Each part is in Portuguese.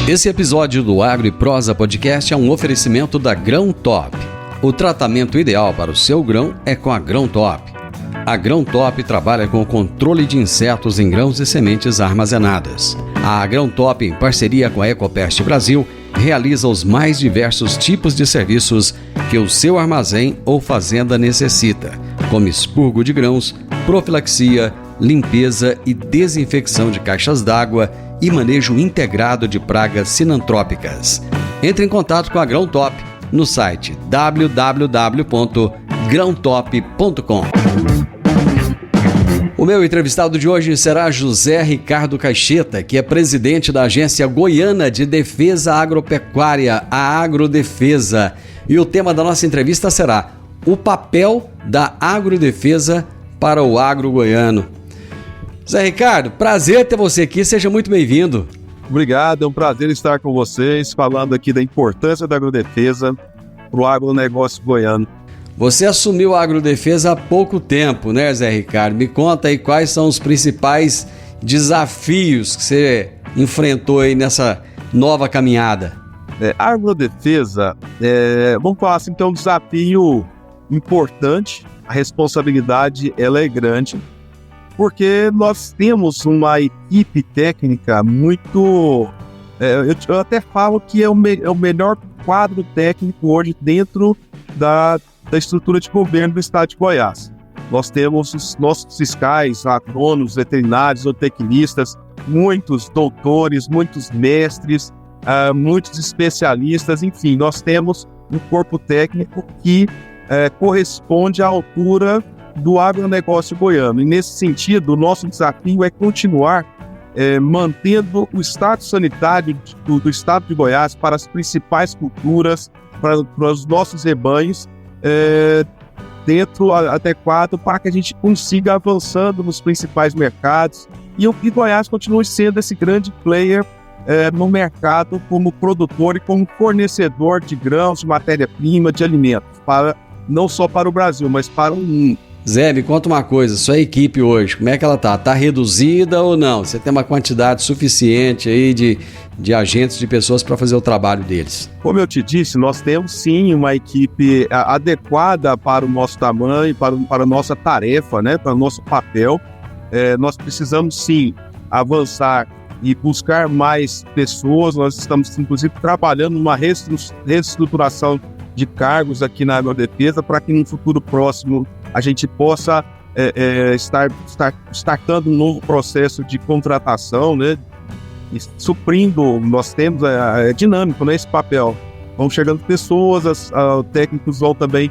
Esse episódio do Agro e Prosa Podcast é um oferecimento da Grão Top. O tratamento ideal para o seu grão é com a Grão Top. A Grão Top trabalha com o controle de insetos em grãos e sementes armazenadas. A Grão Top, em parceria com a Ecopest Brasil, realiza os mais diversos tipos de serviços que o seu armazém ou fazenda necessita, como expurgo de grãos, profilaxia, limpeza e desinfecção de caixas d'água e manejo integrado de pragas sinantrópicas. Entre em contato com a Grão Top no site www.grãotop.com. O meu entrevistado de hoje será José Ricardo Caixeta, que é presidente da Agência Goiana de Defesa Agropecuária, a Agrodefesa. E o tema da nossa entrevista será o papel da agrodefesa para o agro goiano. Zé Ricardo, prazer ter você aqui, seja muito bem-vindo. Obrigado, é um prazer estar com vocês, falando aqui da importância da agrodefesa para o agronegócio goiano. Você assumiu a agrodefesa há pouco tempo, né, Zé Ricardo? Me conta aí quais são os principais desafios que você enfrentou aí nessa nova caminhada. A agrodefesa, vamos falar assim, que é um desafio importante, a responsabilidade ela é grande, porque nós temos uma equipe técnica muito... eu até falo que é o melhor quadro técnico hoje dentro da estrutura de governo do estado de Goiás. Nós temos os nossos fiscais, agrônomos, veterinários, zootecnistas, muitos doutores, muitos mestres, muitos especialistas, enfim, nós temos um corpo técnico que corresponde à altura do agronegócio goiano. E nesse sentido, o nosso desafio é continuar mantendo o estado sanitário do estado de Goiás para as principais culturas, para os nossos rebanhos, dentro adequado para que a gente consiga avançando nos principais mercados e Goiás continue sendo esse grande player no mercado como produtor e como fornecedor de grãos, de matéria-prima, de alimentos, não só para o Brasil, mas para o mundo. Zé, me conta uma coisa, sua equipe hoje, como é que ela tá? Tá reduzida ou não? Você tem uma quantidade suficiente aí de agentes, de pessoas para fazer o trabalho deles? Como eu te disse, nós temos sim uma equipe adequada para o nosso tamanho, para a nossa tarefa, né, para o nosso papel. Nós precisamos sim avançar e buscar mais pessoas. Nós estamos inclusive trabalhando numa reestruturação de cargos aqui na agrodefesa para que no futuro próximo a gente possa estar startando um novo processo de contratação, né? Suprindo, nós temos dinâmico, né, esse papel. Vão chegando pessoas, os técnicos vão também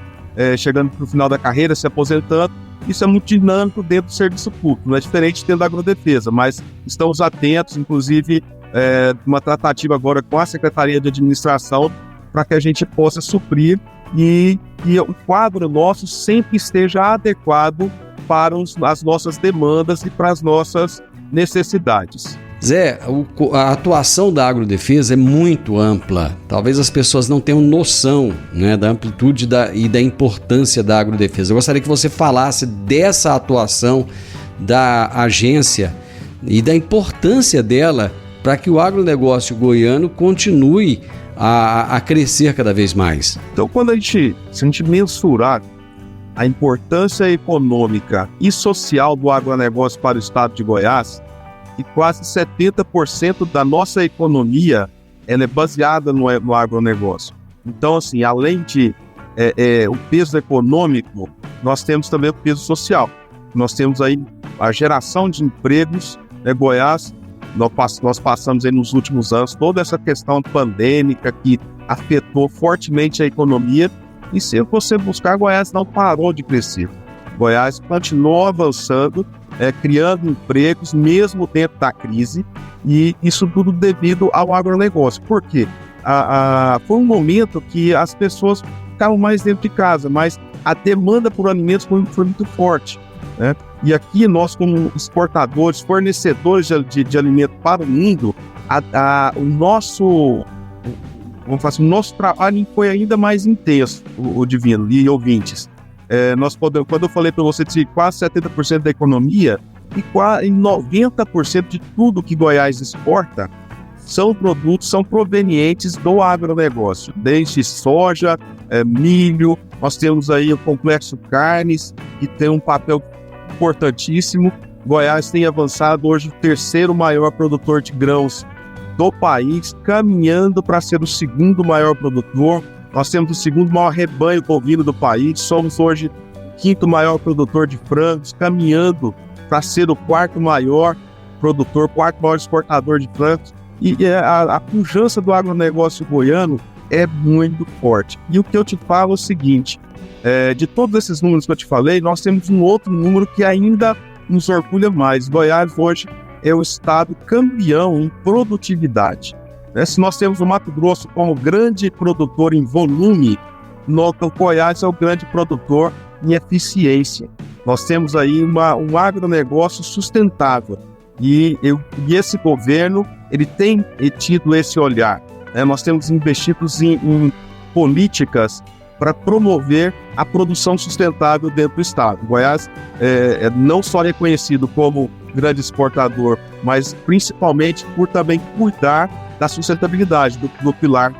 chegando para o final da carreira, se aposentando. Isso é muito dinâmico dentro do serviço público, não é diferente dentro da agrodefesa, mas estamos atentos, inclusive, uma tratativa agora com a Secretaria de Administração para que a gente possa suprir e o quadro nosso sempre esteja adequado para as nossas demandas e para as nossas necessidades. Zé, a atuação da agrodefesa é muito ampla. Talvez as pessoas não tenham noção, né, da amplitude e da importância da agrodefesa. Eu gostaria que você falasse dessa atuação da agência e da importância dela para que o agronegócio goiano continue a crescer cada vez mais. Então, se a gente mensurar a importância econômica e social do agronegócio para o estado de Goiás, e quase 70% da nossa economia ela é baseada no agronegócio. Então, assim, além de o peso econômico, nós temos também o peso social. Nós temos aí a geração de empregos, né? Goiás, nós passamos aí nos últimos anos toda essa questão pandêmica que afetou fortemente a economia, e se você buscar, Goiás não parou de crescer. Goiás continuou avançando, criando empregos mesmo dentro da crise, e isso tudo devido ao agronegócio. Por quê? Foi um momento que as pessoas ficavam mais dentro de casa, mas a demanda por alimentos foi muito forte, né? E aqui nós, como exportadores, fornecedores de alimento para o mundo, o nosso trabalho foi ainda mais intenso, o Divino e ouvintes. Quando eu falei para você de quase 70% da economia e 90% de tudo que Goiás exporta são provenientes do agronegócio, desde soja, milho. Nós temos aí o complexo carnes, que tem um papel importantíssimo. Goiás tem avançado hoje o terceiro maior produtor de grãos do país, caminhando para ser o segundo maior produtor. Nós temos o segundo maior rebanho bovino do país, somos hoje o quinto maior produtor de frangos, caminhando para ser o quarto maior produtor, quarto maior exportador de frangos. E a pujança do agronegócio goiano é muito forte. E o que eu te falo é o seguinte, de todos esses números que eu te falei, nós temos um outro número que ainda nos orgulha mais. Goiás hoje é o estado campeão em produtividade. Se nós temos o Mato Grosso como grande produtor em volume, o Goiás é o grande produtor em eficiência. Nós temos aí um agronegócio sustentável. E esse governo ele tem tido esse olhar. Nós temos investido em políticas para promover a produção sustentável dentro do estado. Goiás é não só reconhecido como grande exportador, mas principalmente por também cuidar da sustentabilidade, do pilar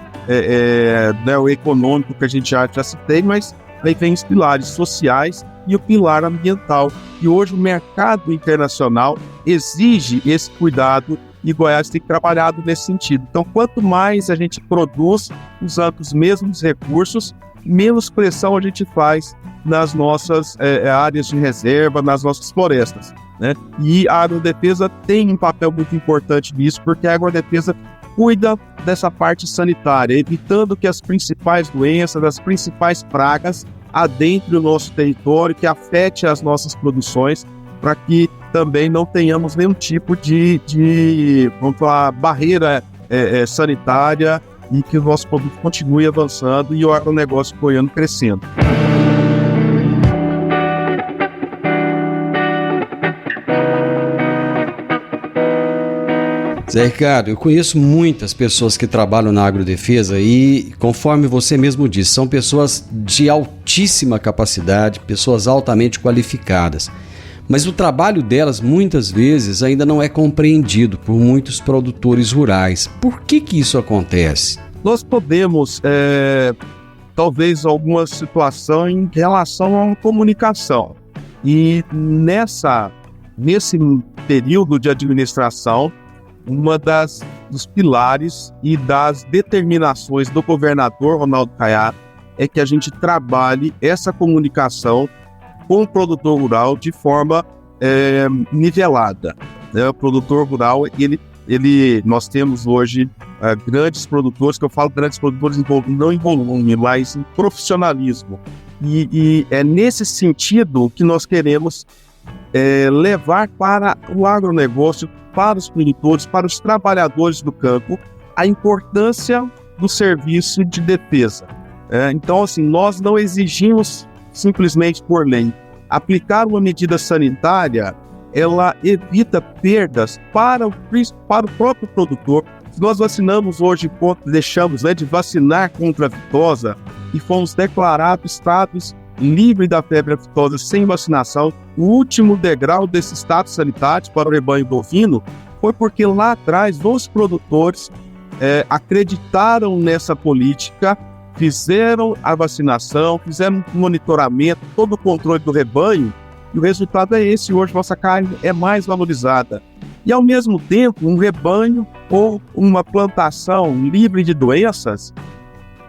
o econômico que a gente já citei, mas aí vem os pilares sociais e o pilar ambiental. E hoje o mercado internacional exige esse cuidado e Goiás tem trabalhado nesse sentido. Então, quanto mais a gente produz usando os mesmos recursos, menos pressão a gente faz nas nossas áreas de reserva, nas nossas florestas, né? E a agrodefesa tem um papel muito importante nisso, porque a agrodefesa cuida dessa parte sanitária, evitando que as principais doenças, as principais pragas adentrem o nosso território, que afete as nossas produções, para que também não tenhamos nenhum tipo de vamos falar, barreira sanitária e que o nosso produto continue avançando e o agronegócio goiano crescendo. Zé Ricardo, eu conheço muitas pessoas que trabalham na agrodefesa e, conforme você mesmo disse, são pessoas de altíssima capacidade, pessoas altamente qualificadas. Mas o trabalho delas, muitas vezes, ainda não é compreendido por muitos produtores rurais. Por que isso acontece? Nós podemos, talvez, alguma situação em relação à comunicação. E nesse período de administração, dos pilares e das determinações do governador Ronaldo Caiado é que a gente trabalhe essa comunicação com o produtor rural de forma nivelada. O produtor rural, nós temos hoje grandes produtores, que eu falo grandes produtores não em volume, mas em profissionalismo. E é nesse sentido que nós queremos levar para o agronegócio, para os produtores, para os trabalhadores do campo, a importância do serviço de defesa. Então, assim, nós não exigimos simplesmente por lei. Aplicar uma medida sanitária, ela evita perdas para o próprio produtor. Se nós vacinamos hoje, deixamos de vacinar contra a aftosa e fomos declarados estados livres da febre aftosa sem vacinação, o último degrau desse estado sanitário para o rebanho bovino foi porque lá atrás os produtores acreditaram nessa política, fizeram a vacinação, fizeram o monitoramento, todo o controle do rebanho, e o resultado é esse. Hoje nossa carne é mais valorizada. E ao mesmo tempo, um rebanho ou uma plantação livre de doenças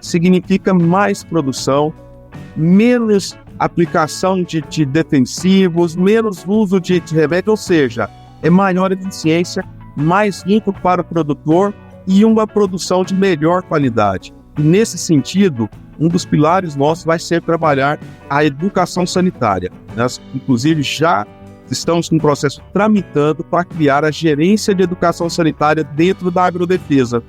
significa mais produção, menos aplicação de defensivos, menos uso de remédio, ou seja, é maior eficiência, mais limpo para o produtor e uma produção de melhor qualidade. E nesse sentido, um dos pilares nossos vai ser trabalhar a educação sanitária. Nós, inclusive, já estamos com um processo tramitando para criar a gerência de educação sanitária dentro da agrodefesa,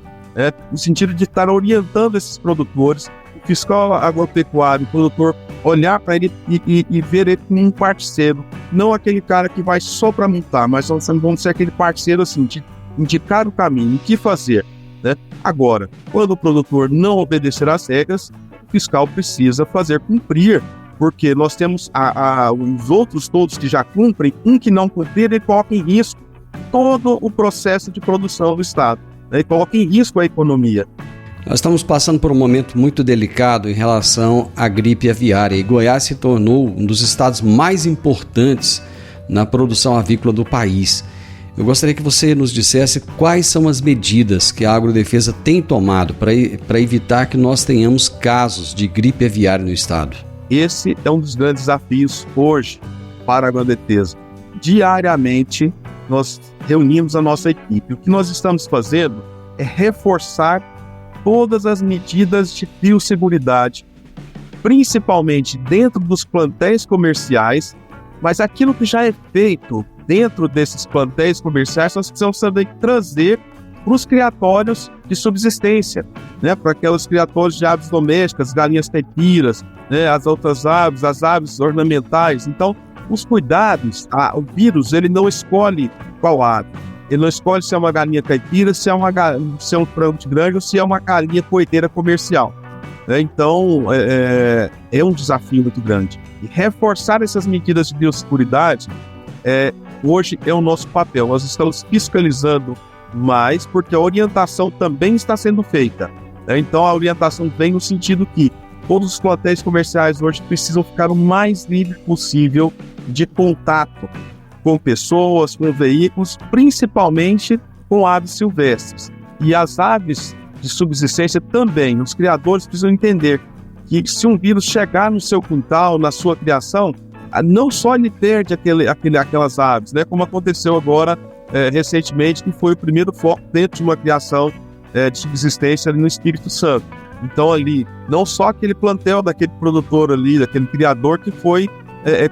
no sentido de estar orientando esses produtores, o fiscal agropecuário, o produtor, olhar para ele e ver ele como um parceiro, não aquele cara que vai só para multar, mas vamos ser aquele parceiro assim, de indicar o caminho, o que fazer. Agora, quando o produtor não obedecer às regras, o fiscal precisa fazer cumprir, porque nós temos os outros todos que já cumprem, um que não cumprir, ele coloca em risco todo o processo de produção do Estado. né, e coloca em risco a economia. Nós estamos passando por um momento muito delicado em relação à gripe aviária, e Goiás se tornou um dos estados mais importantes na produção avícola do país. Eu gostaria que você nos dissesse quais são as medidas que a Agrodefesa tem tomado para evitar que nós tenhamos casos de gripe aviária no estado. Esse é um dos grandes desafios hoje para a Agrodefesa. Diariamente, nós reunimos a nossa equipe. O que nós estamos fazendo é reforçar todas as medidas de biosseguridade, principalmente dentro dos plantéis comerciais, mas aquilo que já é feito dentro desses plantéis comerciais, nós precisamos também trazer para os criatórios de subsistência, né? Para aqueles criatórios de aves domésticas, galinhas caipiras, né? As outras aves, as aves ornamentais. Então, os cuidados, o vírus, ele não escolhe qual ave. Ele não escolhe se é uma galinha caipira, se é um frango de granja ou se é uma galinha coiteira comercial. Então, é um desafio muito grande. E reforçar essas medidas de biosseguridade, hoje é o nosso papel. Nós estamos fiscalizando mais, porque a orientação também está sendo feita. Então, a orientação vem no sentido que todos os plantéis comerciais hoje precisam ficar o mais livre possível de contato com pessoas, com veículos, principalmente com aves silvestres. E as aves de subsistência também. Os criadores precisam entender que se um vírus chegar no seu quintal, na sua criação, não só ele perde aquelas aves, né, como aconteceu agora recentemente, que foi o primeiro foco dentro de uma criação de subsistência ali no Espírito Santo. Então ali, não só aquele plantel daquele produtor ali, daquele criador que foi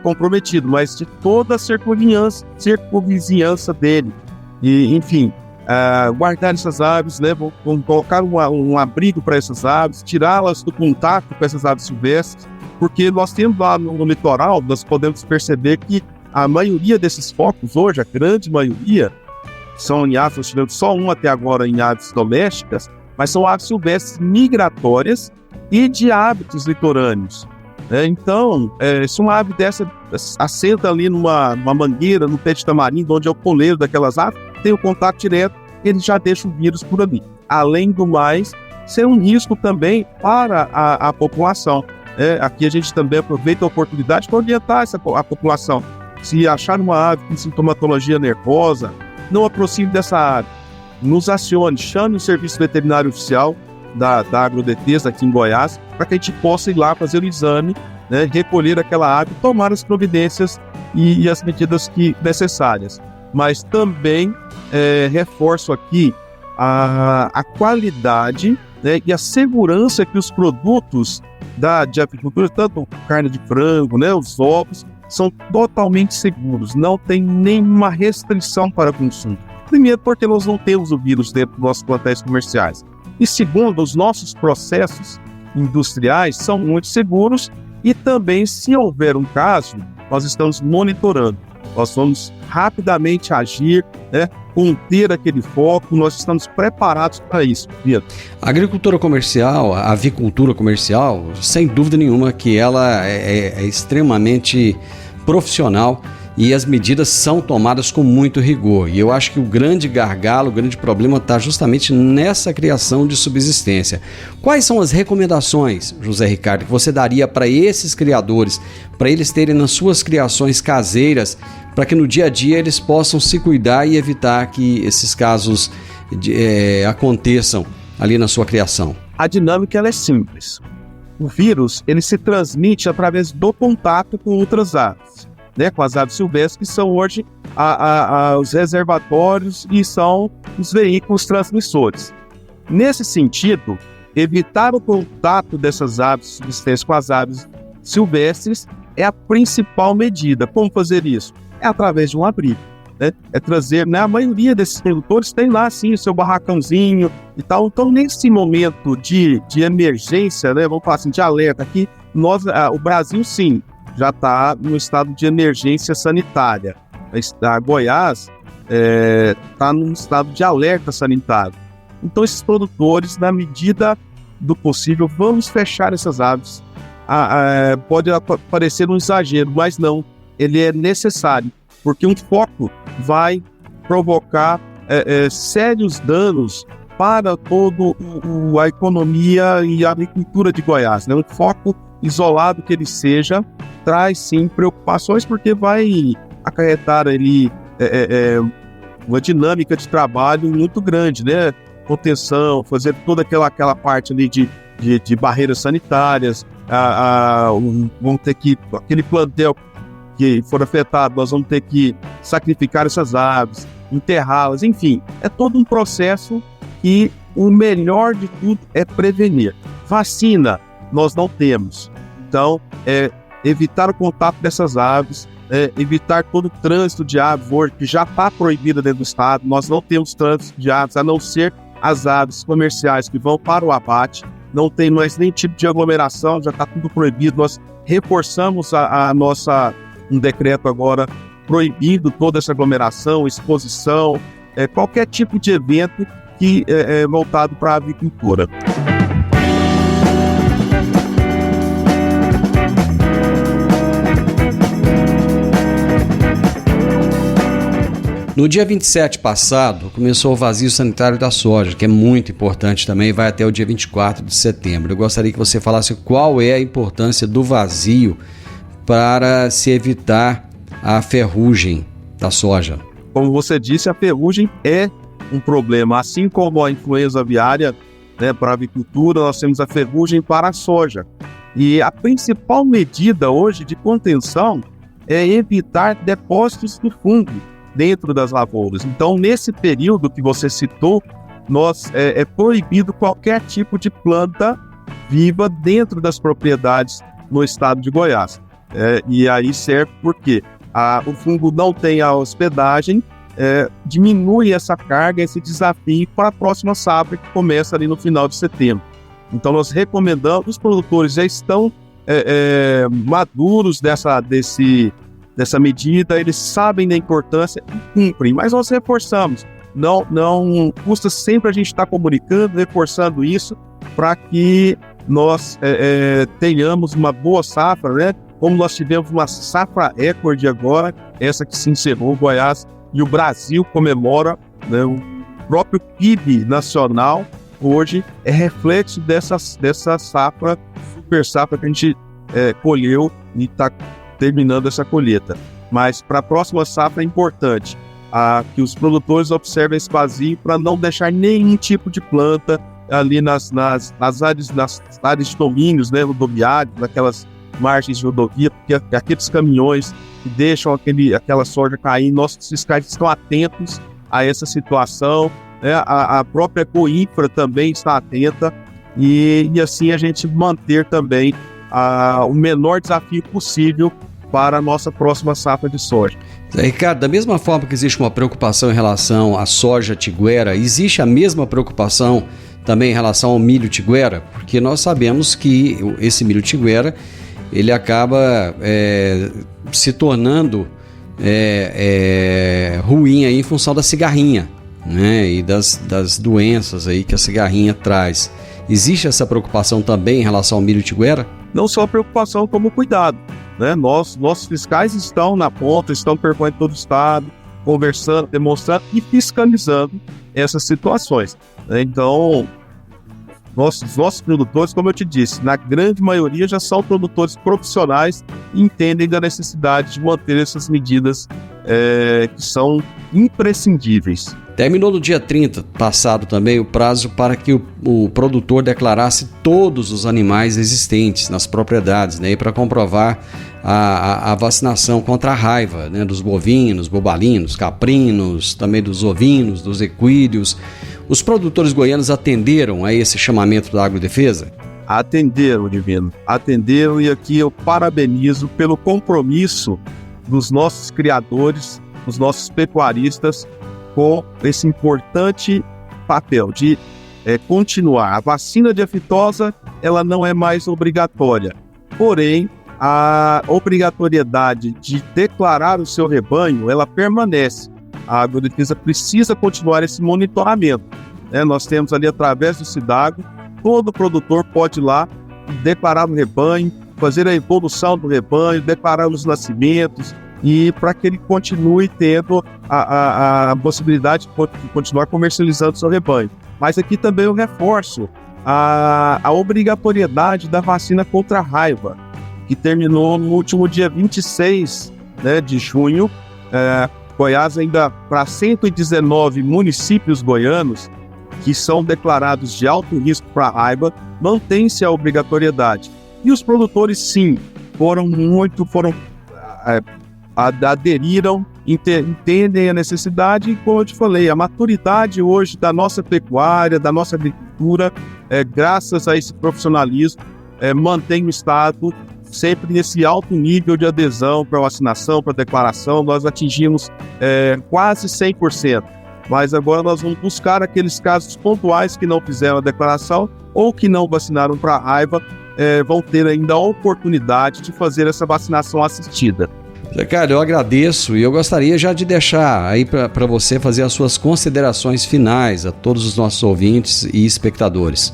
comprometido, mas de toda a circunvizinhança dele. E, enfim, guardar essas aves, né, vamos colocar um abrigo para essas aves, tirá-las do contato com essas aves silvestres, porque nós temos lá no litoral, nós podemos perceber que a maioria desses focos hoje, a grande maioria, são em aves, nós tivemos só um até agora em aves domésticas, mas são aves silvestres migratórias e de hábitos litorâneos. Então, se uma ave dessa assenta ali numa mangueira, no pé de tamarindo, onde é o coleiro daquelas aves, tem o contato direto, ele já deixa o vírus por ali. Além do mais, ser um risco também para a população. Aqui a gente também aproveita a oportunidade para orientar a população. Se achar uma ave com sintomatologia nervosa, não aproxime dessa ave. Nos acione, chame o Serviço Veterinário Oficial da Agrodefesa aqui em Goiás, para que a gente possa ir lá fazer o exame, né, recolher aquela ave, tomar as providências e as medidas necessárias. Mas também reforço aqui a qualidade, né, e a segurança que os produtos de apicultura, tanto carne de frango, né, os ovos, são totalmente seguros, não tem nenhuma restrição para consumo. Primeiro, porque nós não temos o vírus dentro dos nossos plantéis comerciais. E segundo, os nossos processos industriais são muito seguros e também, se houver um caso, nós estamos monitorando. Nós vamos rapidamente agir, né, conter aquele foco, nós estamos preparados para isso. A agricultura comercial, a avicultura comercial, sem dúvida nenhuma que ela é extremamente profissional e as medidas são tomadas com muito rigor. E eu acho que o grande gargalo, o grande problema está justamente nessa criação de subsistência. Quais são as recomendações, José Ricardo, que você daria para esses criadores, para eles terem nas suas criações caseiras, para que no dia a dia eles possam se cuidar e evitar que esses casos aconteçam ali na sua criação? A dinâmica ela é simples. O vírus ele se transmite através do contato com outras aves, né, com as aves silvestres, que são hoje os reservatórios e são os veículos transmissores. Nesse sentido, evitar o contato dessas aves subsistentes com as aves silvestres é a principal medida. Como fazer isso? É através de um abrigo, né? É trazer, né, a maioria desses produtores tem lá, sim, o seu barracãozinho e tal. Então, nesse momento de emergência, né, vamos falar assim, de alerta aqui, o Brasil, sim, já está no estado de emergência sanitária. A Goiás está num estado de alerta sanitário. Então, esses produtores, na medida do possível, vamos fechar essas aves. Pode parecer um exagero, mas não. Ele é necessário, porque um foco vai provocar sérios danos para toda a economia e a agricultura de Goiás, né? Um foco isolado que ele seja, traz sim preocupações, porque vai acarretar ali uma dinâmica de trabalho muito grande, né? Contenção, fazer toda aquela parte ali de barreiras sanitárias, vamos ter que, aquele plantel que for afetado, nós vamos ter que sacrificar essas aves, enterrá-las, enfim, é todo um processo que o melhor de tudo é prevenir. Vacina nós não temos, então evitar o contato dessas aves, evitar todo o trânsito de aves hoje, que já está proibido dentro do estado. Nós não temos trânsito de aves, a não ser as aves comerciais que vão para o abate. Não tem mais nenhum tipo de aglomeração, já está tudo proibido. Nós reforçamos um decreto agora proibindo toda essa aglomeração, exposição, qualquer tipo de evento que é voltado para a avicultura. No dia 27 passado, começou o vazio sanitário da soja, que é muito importante também, e vai até o dia 24 de setembro. Eu gostaria que você falasse qual é a importância do vazio para se evitar a ferrugem da soja. Como você disse, a ferrugem é um problema, assim como a influenza aviária, né, para a avicultura, nós temos a ferrugem para a soja. E a principal medida hoje de contenção é evitar depósitos de fungo dentro das lavouras. Então, nesse período que você citou, é proibido qualquer tipo de planta viva dentro das propriedades no estado de Goiás. E aí serve porque o fungo não tem a hospedagem, diminui essa carga, esse desafio para a próxima safra que começa ali no final de setembro. Então, nós recomendamos, os produtores já estão maduros dessa medida, eles sabem da importância e cumprem, mas nós reforçamos. Não custa sempre a gente estar comunicando, reforçando isso, para que nós tenhamos uma boa safra, né? Como nós tivemos uma safra recorde agora, essa que se encerrou, Goiás e o Brasil comemora, né? O próprio PIB nacional hoje é reflexo dessa safra, super safra que a gente colheu e está terminando essa colheita. Mas para a próxima safra é importante que os produtores observem esse vazio para não deixar nenhum tipo de planta ali nas áreas de domínios, né, rodoviários, naquelas margens de rodovia, porque aqueles caminhões que deixam aquela soja cair, nossos fiscais estão atentos a essa situação, né? A própria Coinfra também está atenta e assim a gente manter também o menor desafio possível para a nossa próxima safra de soja. Ricardo, da mesma forma que existe uma preocupação em relação à soja tiguera, existe a mesma preocupação também em relação ao milho tiguera? Porque nós sabemos que esse milho tiguera, ele acaba se tornando ruim aí em função da cigarrinha, né? E das doenças aí que a cigarrinha traz. Existe essa preocupação também em relação ao milho tiguera? Não só preocupação, como cuidado, né? Nossos fiscais estão na ponta, estão percorrendo todo o estado, conversando, demonstrando e fiscalizando essas situações, né? Então, nossos produtores, como eu te disse, na grande maioria já são produtores profissionais e entendem da necessidade de manter essas medidas que são imprescindíveis. Terminou no dia 30 passado também o prazo para que o produtor declarasse todos os animais existentes nas propriedades, né, para comprovar a vacinação contra a raiva, né, dos bovinos, bobalinos, caprinos, também dos ovinos, dos equídeos. Os produtores goianos atenderam a esse chamamento da Agrodefesa? Atenderam, Divino. Atenderam, e aqui eu parabenizo pelo compromisso dos nossos criadores, dos nossos pecuaristas, com esse importante papel de continuar. A vacina de aftosa, ela não é mais obrigatória, porém, a obrigatoriedade de declarar o seu rebanho, ela permanece. A Agrodefesa precisa continuar esse monitoramento, né? Nós temos ali, através do SIDAGRO, todo produtor pode ir lá declarar o rebanho, fazer a evolução do rebanho, declarar os nascimentos, e para que ele continue tendo a possibilidade de continuar comercializando seu rebanho. Mas aqui também eu reforço a obrigatoriedade da vacina contra a raiva, que terminou no último dia 26, né, de junho. Goiás ainda, para 119 municípios goianos que são declarados de alto risco para a raiva, mantém-se a obrigatoriedade. E os produtores, sim, aderiram, entendem a necessidade e, como eu te falei, a maturidade hoje da nossa pecuária, da nossa agricultura, graças a esse profissionalismo, mantém o Estado sempre nesse alto nível de adesão para vacinação, para declaração. Nós atingimos quase 100%, mas agora nós vamos buscar aqueles casos pontuais que não fizeram a declaração ou que não vacinaram para a raiva, vão ter ainda a oportunidade de fazer essa vacinação assistida. Zé Carlos, eu agradeço e eu gostaria já de deixar aí para você fazer as suas considerações finais a todos os nossos ouvintes e espectadores.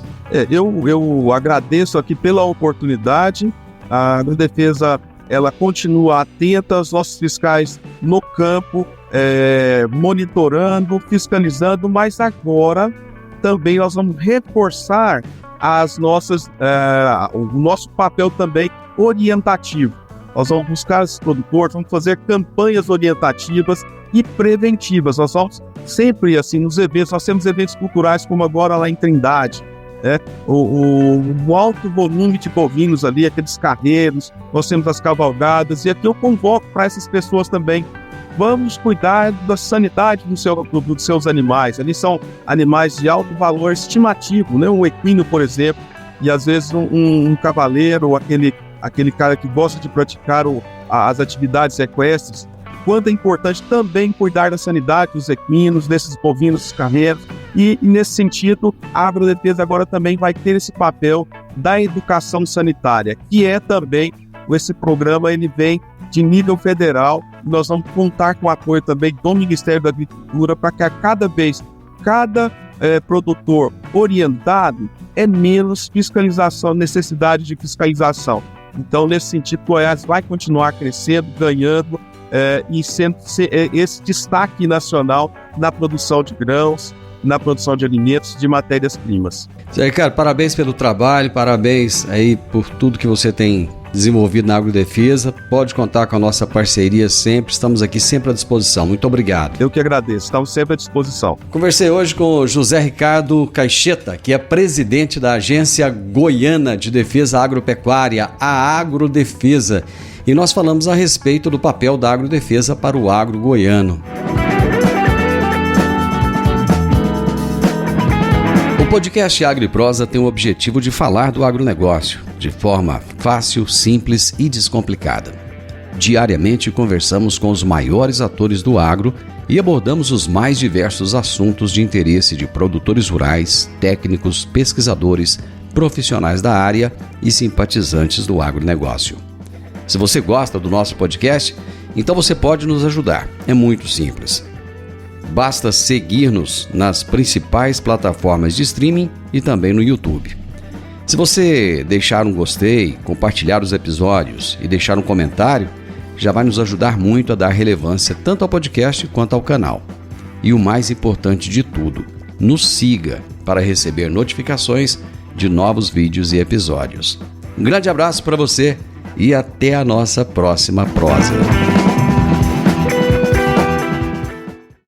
Eu agradeço aqui pela oportunidade. A Agrodefesa, ela continua atenta, os nossos fiscais no campo, monitorando, fiscalizando, mas agora também nós vamos reforçar o nosso papel também orientativo. Nós vamos buscar esses produtores, vamos fazer campanhas orientativas e preventivas. Nós vamos sempre, assim, nos eventos, nós temos eventos culturais como agora lá em Trindade, o alto volume de bovinos ali, aqueles carreiros, nós temos as cavalgadas, e aqui eu convoco para essas pessoas também. Vamos cuidar da sanidade dos seus animais. Ali são animais de alto valor estimativo, né? Um equino, por exemplo, e às vezes um cavaleiro, ou aquele cara que gosta de praticar as atividades equestres. Quanto é importante também cuidar da sanidade dos equinos, desses bovinos, dos carreiros. E nesse sentido, a Agrodefesa agora também vai ter esse papel da educação sanitária, que é também, esse programa ele vem de nível federal. Nós vamos contar com o apoio também do Ministério da Agricultura para que cada produtor orientado menos fiscalização, necessidade de fiscalização. Então, nesse sentido, Goiás vai continuar crescendo, ganhando e sendo esse destaque nacional na produção de grãos, na produção de alimentos, de matérias-primas. Zé Ricardo, parabéns pelo trabalho, parabéns aí por tudo que você tem desenvolvido na Agrodefesa. Pode contar com a nossa parceria sempre, estamos aqui sempre à disposição. Muito obrigado. Eu que agradeço, estamos sempre à disposição. Conversei hoje com o José Ricardo Caixeta, que é presidente da Agência Goiana de Defesa Agropecuária, a Agrodefesa, e nós falamos a respeito do papel da Agrodefesa para o agro goiano. O podcast Agro e Prosa tem o objetivo de falar do agronegócio de forma fácil, simples e descomplicada. Diariamente conversamos com os maiores atores do agro e abordamos os mais diversos assuntos de interesse de produtores rurais, técnicos, pesquisadores, profissionais da área e simpatizantes do agronegócio. Se você gosta do nosso podcast, então você pode nos ajudar. É muito simples. Basta seguir-nos nas principais plataformas de streaming e também no YouTube. Se você deixar um gostei, compartilhar os episódios e deixar um comentário, já vai nos ajudar muito a dar relevância tanto ao podcast quanto ao canal. E o mais importante de tudo, nos siga para receber notificações de novos vídeos e episódios. Um grande abraço para você e até a nossa próxima prosa.